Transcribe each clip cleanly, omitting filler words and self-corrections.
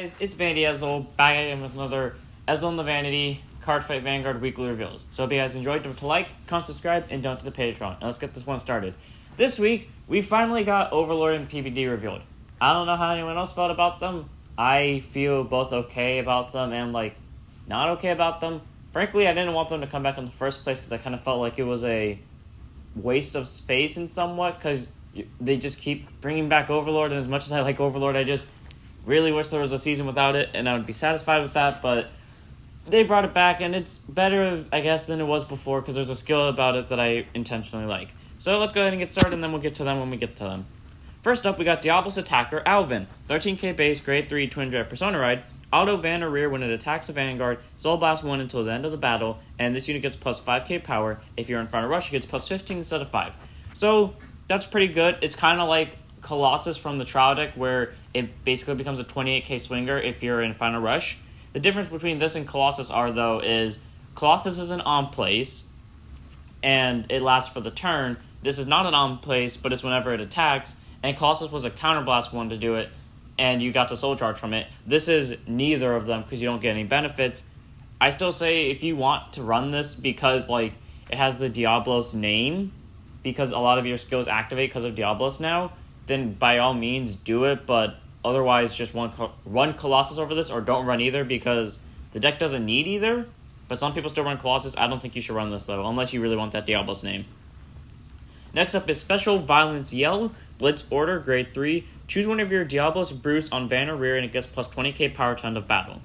guys, it's Vanity Ezel, back again with another Ezel in the Vanity Card Fight Vanguard weekly reveals. So if you guys enjoyed, don't forget to like, comment, subscribe, and don't to the Patreon. Now let's get this one started. This week, we finally got Overlord and PPD revealed. I don't know how anyone else felt about them. I feel both okay about them and, not okay about them. Frankly, I didn't want them to come back in the first place because I kind of felt like it was a waste of space in somewhat because they just keep bringing back Overlord, and as much as I like Overlord, I just really wish there was a season without it, and I would be satisfied with that, but they brought it back, and it's better, I guess, than it was before, because there's a skill about it that I intentionally like. So let's go ahead and get started, and then we'll get to them when we get to them. First up, we got Diablo's Attacker, Alvin. 13k base, grade 3, Twin Drive Persona Ride. Auto Van or Rear when it attacks a Vanguard. Soul Blast 1 until the end of the battle, and this unit gets plus 5k power. If you're in front of Rush, it gets plus 15 instead of 5. So, that's pretty good. It's kind of like Colossus from the Trial deck, where it basically becomes a 28k swinger if you're in Final Rush. The difference between this and Colossus is Colossus is an on-place, and it lasts for the turn. This is not an on-place, but it's whenever it attacks, and Colossus was a counterblast one to do it, and you got the soul charge from it. This is neither of them because you don't get any benefits. I still say if you want to run this because, it has the Diablos name, because a lot of your skills activate because of Diablos now, then by all means do it, but otherwise just run Colossus over this, or don't run either, because the deck doesn't need either, but some people still run Colossus. I don't think you should run this, though, unless you really want that Diablos name. Next up is Special Violence Yell, Blitz Order, grade 3. Choose one of your Diablos Brutes on Van or Rear, and it gets plus 20k power to end of battle.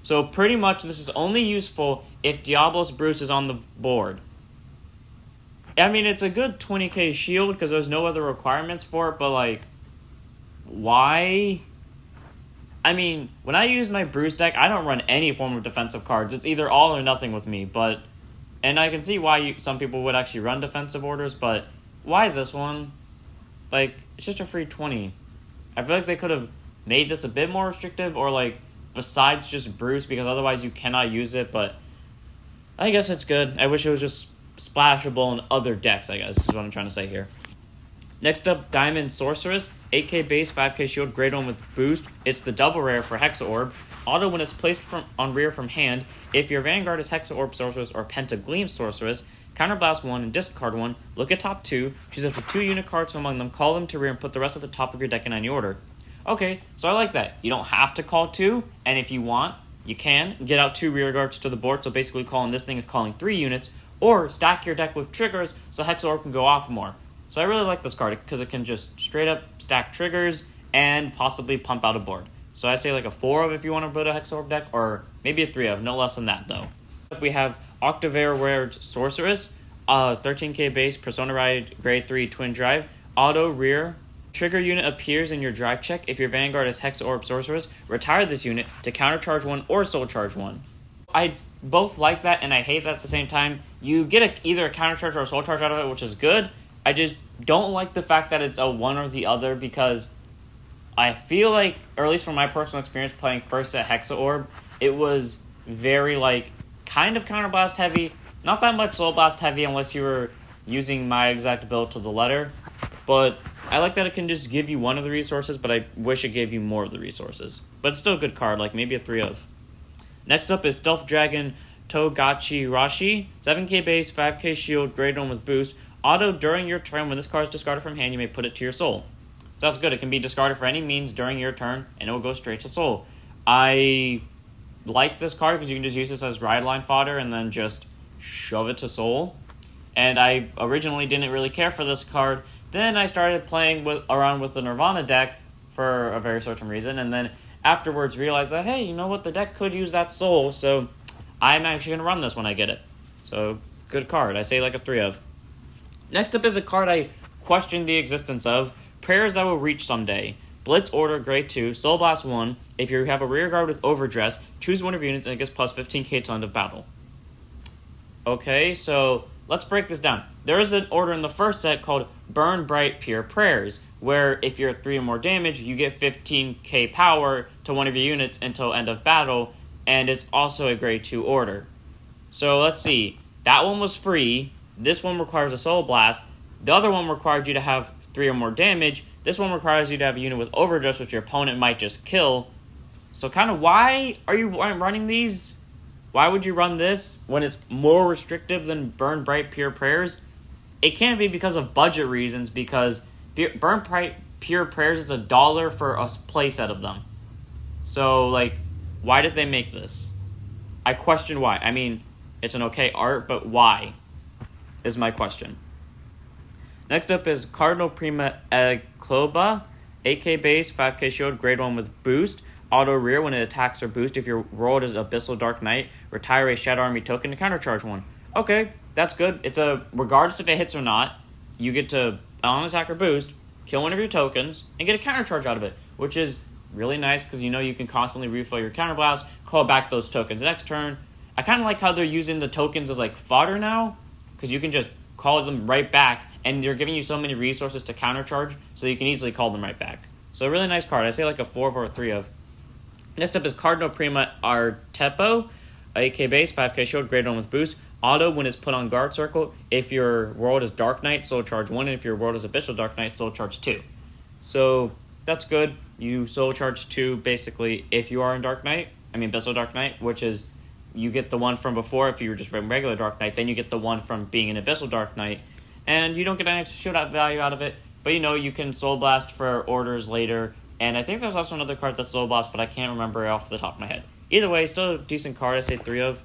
So pretty much this is only useful if Diablos Brutes is on the board. I mean, it's a good 20k shield because there's no other requirements for it, but, why? I mean, when I use my Bruce deck, I don't run any form of defensive cards. It's either all or nothing with me, and I can see why some people would actually run defensive orders, but why this one? It's just a free 20. I feel like they could have made this a bit more restrictive, or, besides just Bruce, because otherwise you cannot use it, but I guess it's good. I wish it was just splashable in other decks, I guess, is what I'm trying to say here. Next up, Diamond Sorceress, 8k base, 5k shield, grade 1 with boost. It's the double rare for Hexa Orb. Auto when it's placed on rear from hand. If your Vanguard is Hexa Orb Sorceress or Pentagleam Sorceress, counterblast 1 and discard 1, look at top 2, choose up to 2 unit cards among them, call them to rear, and put the rest at the top of your deck in any order. Okay, so I like that. You don't have to call 2, and if you want, you can get out 2 rear guards to the board, so basically this thing is calling 3 units, or stack your deck with triggers so Hexa Orb can go off more. So I really like this card because it can just straight up stack triggers and possibly pump out a board. So I say a 4 of if you want to build a Hexa Orb deck, or maybe a 3 of, no less than that though. We have Octavare Rare Sorceress, 13k base, Persona Ride, grade 3, Twin Drive, Auto Rear. Trigger unit appears in your drive check. If your Vanguard is Hexa Orb Sorceress, retire this unit to countercharge 1 or soul charge 1. I both like that and I hate that at the same time. You get either a counter charge or a soul charge out of it, which is good. I just don't like the fact that it's a one or the other, because I feel like, or at least from my personal experience playing first at Hexa Orb, it was very kind of counterblast heavy, not that much soul blast heavy unless you were using my exact build to the letter, but I like that it can just give you one of the resources, but I wish it gave you more of the resources. But it's still a good card, maybe a 3 of. Next up is Stealth Dragon Togachi Rashi, 7k base, 5k shield, grade 1 with boost. Auto during your turn, when this card is discarded from hand, you may put it to your soul. So that's good. It can be discarded for any means during your turn, and it will go straight to soul. I like this card because you can just use this as ride line fodder and then just shove it to soul. And I originally didn't really care for this card. Then I started playing around with the Nirvana deck for a very certain reason, and then afterwards realized that, hey, you know what, the deck could use that soul, so I'm actually going to run this when I get it. So, good card. I say a 3 of. Next up is a card I question the existence of, Prayers That Will Reach Someday. Blitz Order, grade 2, Soul Blast 1. If you have a rear guard with Overdress, choose one of your units and it gets plus 15k to end of battle. Okay, so let's break this down. There is an order in the first set called Burn Bright Pure Prayers, where if you're 3 or more damage, you get 15k power to one of your units until end of battle, and it's also a grade 2 order. So let's see. That one was free. This one requires a Soul Blast. The other one required you to have 3 or more damage. This one requires you to have a unit with Overdress, which your opponent might just kill. So kind of why are you running these? Why would you run this when it's more restrictive than Burn Bright Pure Prayers? It can't be because of budget reasons, because Burn Bright Pure Prayers is $1 for a playset of them. So, like, why did they make this? I question why. I mean, it's an okay art, but why? Is my question. Next up is Cardinal Prima Ecloba, 8k base, 5k shield, grade 1 with boost. Auto rear when it attacks or boost. If your world is Abyssal Dark Knight, retire a Shadow Army token to countercharge one. Okay, that's good. It's regardless if it hits or not, you get to, on attack or boost, kill one of your tokens, and get a countercharge out of it, which is really nice because you can constantly refill your counterblast, call back those tokens next turn. I kind of like how they're using the tokens as like fodder now, because you can just call them right back, and they're giving you so many resources to countercharge, so you can easily call them right back. So a really nice card. I say like a 4 or a 3 of. Next up is Cardinal Prima Artepo, 8k base, 5k shield, grade 1 with boost. Auto when it's put on guard circle. If your world is Dark Knight, soul charge 1, and if your world is Abyssal Dark Knight, soul charge 2. So that's good. You soul charge 2 basically if you are in Abyssal Dark Knight, which is you get the one from before if you were just regular Dark Knight, then you get the one from being an Abyssal Dark Knight, and you don't get any extra shootout value out of it, but you can Soul Blast for orders later, and I think there's also another card that's Soul Blast, but I can't remember it off the top of my head. Either way, still a decent card, I say 3 of.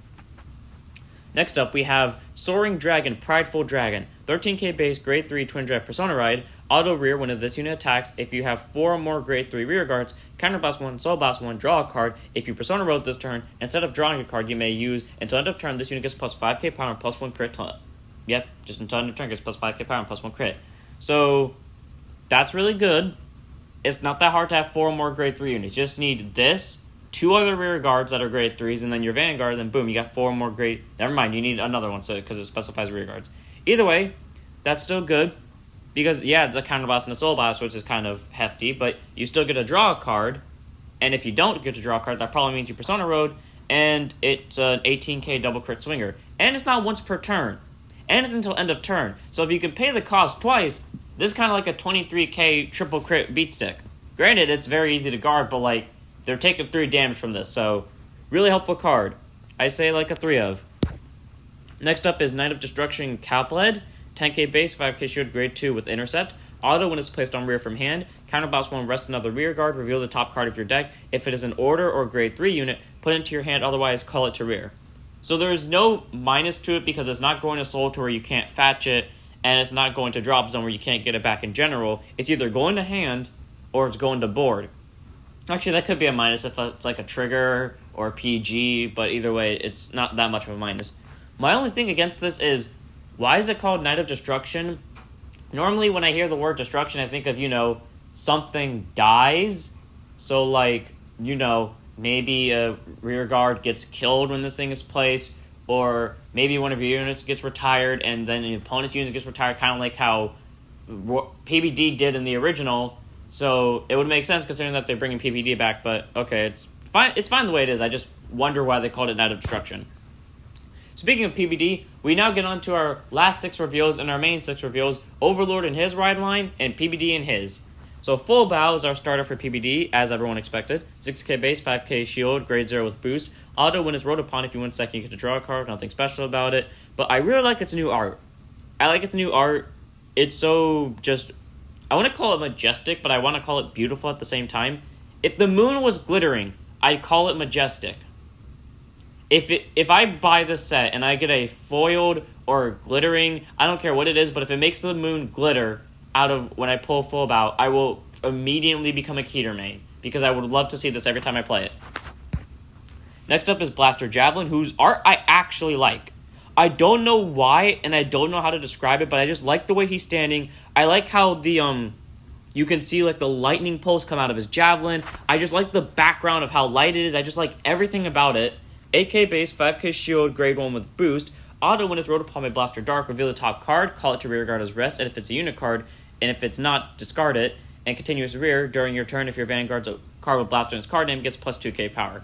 Next up, we have Soaring Dragon, Prideful Dragon, 13k base, grade 3 Twin Drive Persona Ride, auto rear when this unit attacks. If you have 4 or more grade 3 rear guards, counterblast 1, soul blast 1, draw a card. If you Persona Road this turn, instead of drawing a card, you may use until end of turn. This unit gets plus 5k power and plus 1 crit. Just until end of turn gets plus 5k power and plus 1 crit. So that's really good. It's not that hard to have 4 or more grade 3 units. You just need this, 2 other rear guards that are grade 3s, and then your Vanguard, and then boom, you got 4 more grade... Never mind, you need another one because it specifies rear guards. Either way, that's still good, because, yeah, it's a counterblast and a soul blast, which is kind of hefty, but you still get to draw a card, and if you don't get to draw a card, that probably means you Persona Road, and it's an 18k double crit swinger. And it's not once per turn, and it's until end of turn. So if you can pay the cost twice, this is kind of like a 23k triple crit beat stick. Granted, it's very easy to guard, but, like, they're taking 3 damage from this, so really helpful card. I say like a 3 of. Next up is Knight of Destruction Calpled, 10k base, 5k shield, grade 2 with intercept. Auto when it's placed on rear from hand. Counterblast 1, rest another rear guard, reveal the top card of your deck. If it is an order or grade 3 unit, put it into your hand, otherwise call it to rear. So there is no minus to it because it's not going to soul to where you can't fetch it, and it's not going to drop zone where you can't get it back in general. It's either going to hand or it's going to board. Actually, that could be a minus if it's like a trigger or a PG, but either way, it's not that much of a minus. My only thing against this is, why is it called Knight of Destruction? Normally, when I hear the word destruction, I think of, something dies. So, like, maybe a rear guard gets killed when this thing is placed, or maybe one of your units gets retired, and then an opponent's unit gets retired, kind of like how PBD did in the original. So it would make sense considering that they're bringing PPD back, but okay, it's fine. It's fine the way it is. I just wonder why they called it Knight of Destruction. Speaking of PPD, we now get on to our last 6 reveals and our main 6 reveals, Overlord in his ride line and PPD in his. So Full Bow is our starter for PPD, as everyone expected. 6k base, 5k shield, grade 0 with boost. Auto when it's rolled upon, if you win second, you get to draw a card. Nothing special about it. But I really like its new art. It's so just... I want to call it majestic, but I want to call it beautiful at the same time. If the moon was glittering, I'd call it majestic. If I buy this set and I get a foiled or glittering, I don't care what it is, but if it makes the moon glitter out of when I pull Full Bow, I will immediately become a Keter main, because I would love to see this every time I play it. Next up is Blaster Javelin, whose art I actually like. I don't know why, and I don't know how to describe it, but I just like the way he's standing. I like how the, you can see, like, the lightning pulse come out of his javelin. I just like the background of how light it is. I just like everything about it. 8k base, 5k shield, grade 1 with boost. Auto when it's rolled upon my Blaster Dark, reveal the top card, call it to rear guard as rest, and if it's a unit card, and if it's not, discard it, and continuous rear during your turn if your Vanguard's a card with Blaster in its card name, gets plus 2k power.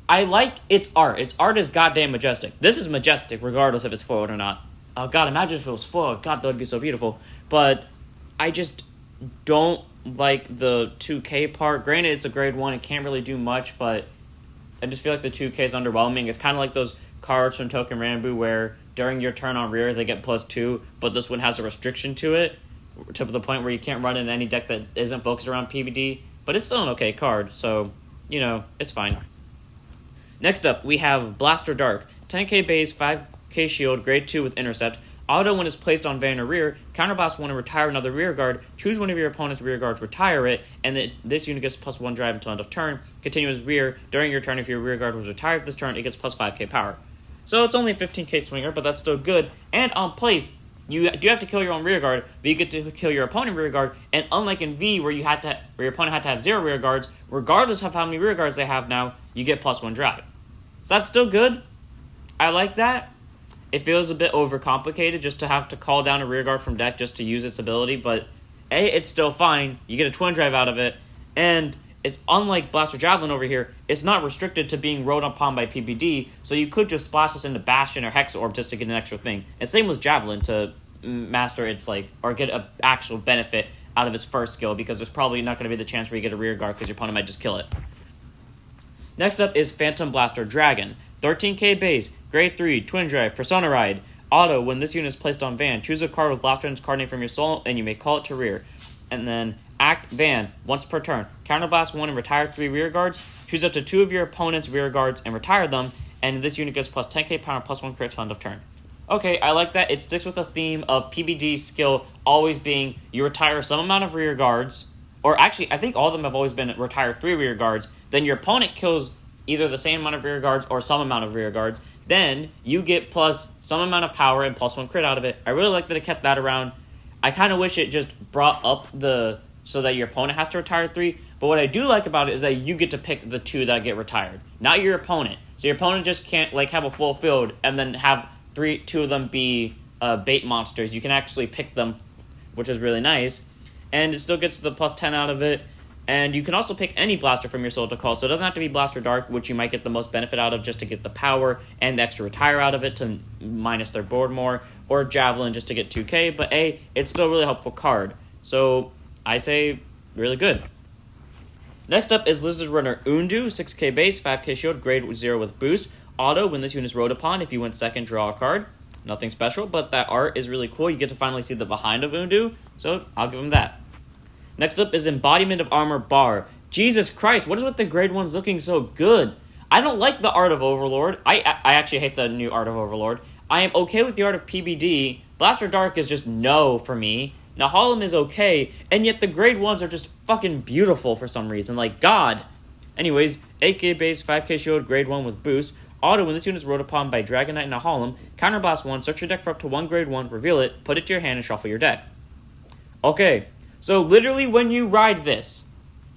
I like its art. Its art is goddamn majestic. This is majestic regardless if it's foiled or not. Oh god, imagine if it was foiled. God, that would be so beautiful. But I just don't like the 2K part. Granted, it's a grade 1, it can't really do much, but I just feel like the 2K is underwhelming. It's kind of like those cards from Token Rambu where during your turn on rear they get +2, but this one has a restriction to it, to the point where you can't run in any deck that isn't focused around PBD, but it's still an okay card, so, it's fine. Next up, we have Blaster Dark. 10k base, 5k shield, grade 2 with intercept. Auto when it's placed on van or rear, counterblast one and retire another rear guard. Choose one of your opponent's rear guards, retire it, and this unit gets +1 drive until end of turn. Continue as rear. During your turn, if your rear guard was retired this turn, it gets +5k power. So it's only a 15k swinger, but that's still good. And on place, you do have to kill your own rear guard, but you get to kill your opponent rear guard. And unlike in V, where your opponent had to have 0 rear guards, regardless of how many rear guards they have now, you get +1 drive. So that's still good. I like that. It feels a bit overcomplicated just to have to call down a rear guard from deck just to use its ability, but it's still fine. You get a twin drive out of it, and it's unlike Blaster Javelin over here. It's not restricted to being rode upon by PBD, so you could just splash this into Bastion or Hex Orb just to get an extra thing. And same with Javelin to master its or get an actual benefit out of its first skill, because there's probably not going to be the chance where you get a rear guard because your opponent might just kill it. Next up is Phantom Blaster Dragon. 13k base, grade 3, twin drive, persona ride. Auto, when this unit is placed on van, choose a card with Blaster in its card name from your soul, and you may call it to rear. And then act van, once per turn. Counterblast 1 and retire 3 rear guards. Choose up to 2 of your opponent's rear guards and retire them, and this unit gets +10k power and +1 crit to end of turn. Okay, I like that. It sticks with the theme of PBD's skill always being you retire some amount of rear guards, or actually, I think all of them have always been retire 3 rear guards, then your opponent kills either the same amount of rear guards or some amount of rear guards, then you get plus some amount of power and +1 crit out of it. I really like that it kept that around. I kind of wish it just brought up so that your opponent has to retire 3, but what I do like about it is that you get to pick the 2 that get retired, not your opponent. So your opponent just can't have a full field and then have 2 of them be bait monsters. You can actually pick them, which is really nice, and it still gets the +10 out of it. And you can also pick any blaster from your soul to call, so it doesn't have to be Blaster Dark, which you might get the most benefit out of just to get the power and the extra retire out of it to minus their board more, or Javelin just to get 2k, but it's still a really helpful card. So I say really good. Next up is Lizard Runner Undu, 6k base, 5k shield, grade 0 with boost. Auto, when this unit is rode upon, if you went second, draw a card. Nothing special, but that art is really cool. You get to finally see the behind of Undu, so I'll give him that. Next up is Embodiment of Armor Bar. Jesus Christ, what is with the grade 1s looking so good? I don't like the Art of Overlord. I actually hate the new Art of Overlord. I am okay with the Art of PBD. Blaster Dark is just no for me. Now Harlem is okay, and yet the grade 1s are just fucking beautiful for some reason. God. Anyways, 8k base, 5k shield, grade 1 with boost. Auto, when this unit is rode upon by Dragon Knight and a Harlem, counterblast 1, search your deck for up to 1 grade 1, reveal it, put it to your hand, and shuffle your deck. Okay. So literally when you ride this,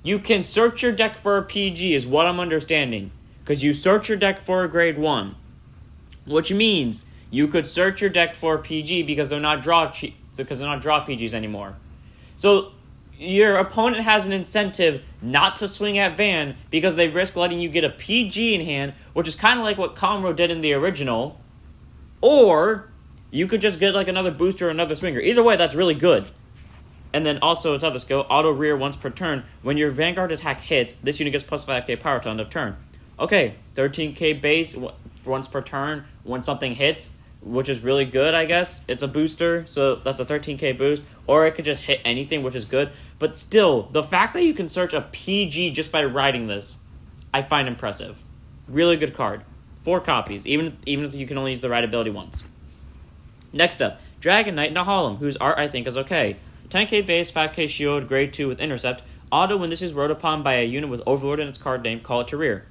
you can search your deck for a PG is what I'm understanding. Because you search your deck for a grade 1. Which means you could search your deck for a PG because they're not draw PGs anymore. So your opponent has an incentive not to swing at Van because they risk letting you get a PG in hand, which is kind of like what Conroe did in the original. Or you could just get another booster or another swinger. Either way, that's really good. And then also its other skill, auto rear once per turn. When your Vanguard attack hits, this unit gets +5k power to end of turn. Okay, 13k base once per turn when something hits, which is really good, I guess. It's a booster, so that's a 13k boost. Or it could just hit anything, which is good. But still, the fact that you can search a PG just by riding this, I find impressive. Really good card. 4 copies, even if you can only use the ride ability once. Next up, Dragon Knight and a Harlem, whose art I think is okay. 10k base, 5k shield, grade 2 with intercept. Auto, when this is rode upon by a unit with Overlord in its card name, call it to rear.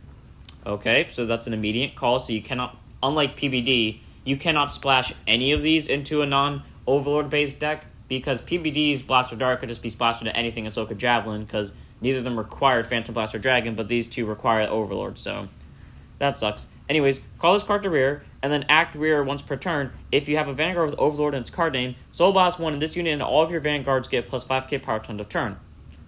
Okay, so that's an immediate call, so you cannot, unlike PBD, you cannot splash any of these into a non-Overlord based deck, because PBD's Blaster Dark could just be splashed into anything, and so could Javelin, because neither of them required Phantom Blaster Dragon, but these two require Overlord, so that sucks. Anyways, call this card to rear, and then act rear once per turn. If you have a Vanguard with Overlord in its card name, Soul Blast 1 in this unit and all of your Vanguards get +5k power to end of turn.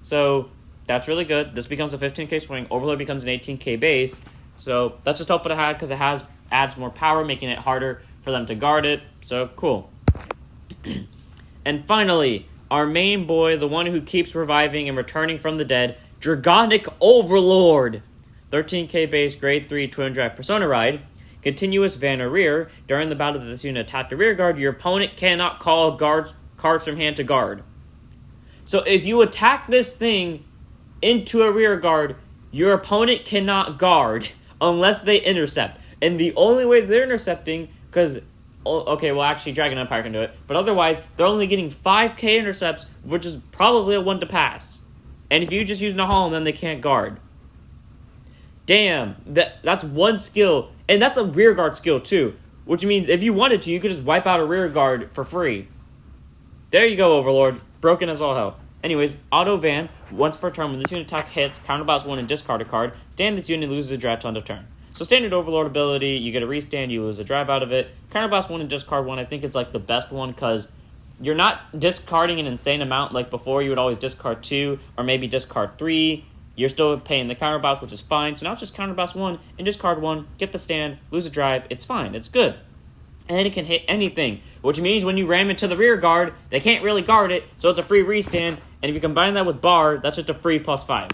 So, that's really good. This becomes a 15k swing. Overlord becomes an 18k base. So, that's just helpful to have because it adds more power, making it harder for them to guard it. So, cool. And finally, our main boy, the one who keeps reviving and returning from the dead, Dragonic Overlord. 13k base, grade 3 twin drive persona ride. Continuous Vanna rear. During the battle that this unit attacked the rear guard, your opponent cannot call cards from hand to guard. So if you attack this thing into a rear guard, your opponent cannot guard unless they intercept. And the only way they're intercepting, because, okay, well, actually, Dragon Empire can do it, but otherwise, they're only getting 5k intercepts, which is probably a 1 to pass. And if you just use Nahal, then they can't guard. Damn, that's one skill, and that's a rear guard skill, too, which means if you wanted to, you could just wipe out a rear guard for free. There you go, Overlord. Broken as all hell. Anyways, Auto Van, once per turn, when this unit attack hits, counterblast 1 and discard a card, stand this unit loses a drive till end of turn. So standard Overlord ability, you get a restand, you lose a drive out of it. Counterblast 1 and discard 1, I think it's like the best one, because you're not discarding an insane amount like before. You would always discard 2, or maybe discard 3. You're still paying the counterblast, which is fine. So now it's just counterblast 1 and discard 1, get the stand, lose a drive, it's fine, it's good. And it can hit anything, which means when you ram into the rear guard, they can't really guard it, so it's a free restand, and if you combine that with Bar, that's just a free +5.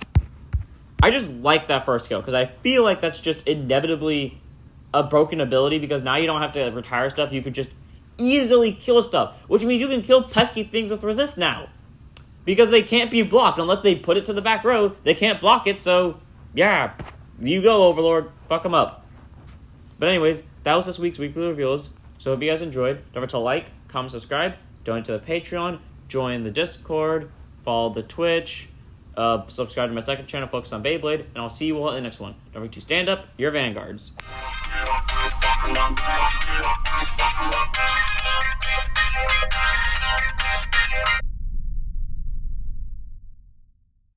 I just like that first skill, because I feel like that's just inevitably a broken ability, because now you don't have to retire stuff, you could just easily kill stuff, which means you can kill pesky things with resist now. Because they can't be blocked, unless they put it to the back row, they can't block it, so, yeah, you go, Overlord, fuck them up. But anyways, that was this week's weekly reveals. So hope you guys enjoyed. Don't forget to like, comment, subscribe, donate to the Patreon, join the Discord, follow the Twitch, subscribe to my second channel focused on Beyblade, and I'll see you all in the next one. Don't forget to stand up your vanguards.